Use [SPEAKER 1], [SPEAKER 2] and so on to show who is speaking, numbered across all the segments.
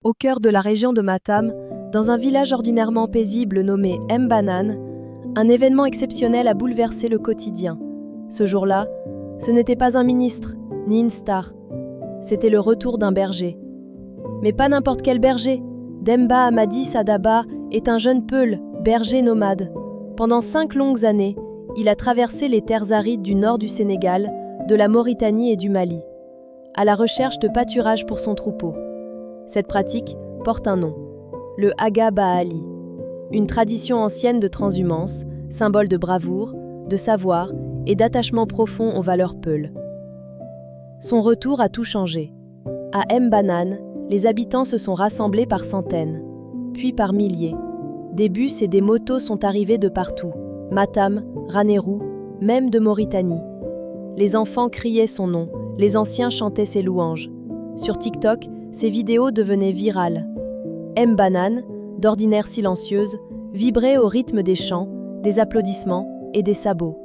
[SPEAKER 1] Au cœur de la région de Matam, dans un village ordinairement paisible nommé Mbanane, un événement exceptionnel a bouleversé le quotidien. Ce jour-là, ce n'était pas un ministre, ni une star. C'était le retour d'un berger. Mais pas n'importe quel berger. Demba Amadi Sadaba est un jeune peul, berger nomade. Pendant 5 longues années, il a traversé les terres arides du nord du Sénégal, de la Mauritanie et du Mali, à la recherche de pâturage pour son troupeau. Cette pratique porte un nom, le Aga Baali, une tradition ancienne de transhumance, symbole de bravoure, de savoir et d'attachement profond aux valeurs peules. Son retour a tout changé. À Mbanane, les habitants se sont rassemblés par centaines, puis par milliers. Des bus et des motos sont arrivés de partout, Matam, Ranérou, même de Mauritanie. Les enfants criaient son nom, les anciens chantaient ses louanges. Sur TikTok, ces vidéos devenaient virales. Mbanane, d'ordinaire silencieuse, vibrait au rythme des chants, des applaudissements et des sabots.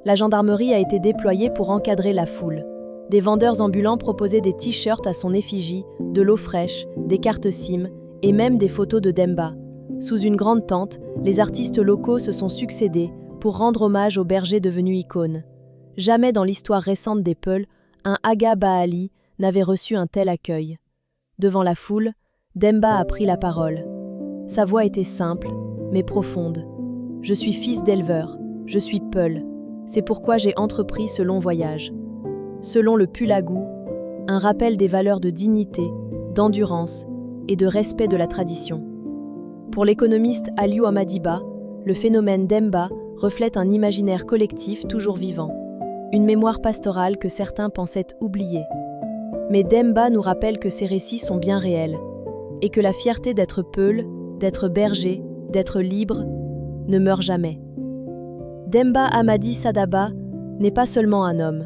[SPEAKER 1] La gendarmerie a été déployée pour encadrer la foule. Des vendeurs ambulants proposaient des t-shirts à son effigie, de l'eau fraîche, des cartes SIM et même des photos de Demba. Sous une grande tente, les artistes locaux se sont succédés pour rendre hommage au berger devenu icône. Jamais dans l'histoire récente des Peuls, un Aga Baali n'avait reçu un tel accueil. Devant la foule, Demba a pris la parole. Sa voix était simple, mais profonde. « Je suis fils d'éleveur, je suis Peul. C'est pourquoi j'ai entrepris ce long voyage. » Selon le Pulagou, un rappel des valeurs de dignité, d'endurance et de respect de la tradition. Pour l'économiste Aliou Amadiba, le phénomène Demba reflète un imaginaire collectif toujours vivant, une mémoire pastorale que certains pensaient oublier. Mais Demba nous rappelle que ces récits sont bien réels, et que la fierté d'être peul, d'être berger, d'être libre, ne meurt jamais. Demba Amadi Sadaba n'est pas seulement un homme.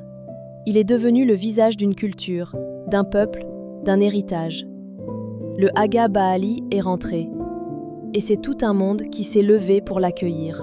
[SPEAKER 1] Il est devenu le visage d'une culture, d'un peuple, d'un héritage. Le Aga Baali est rentré, et c'est tout un monde qui s'est levé pour l'accueillir.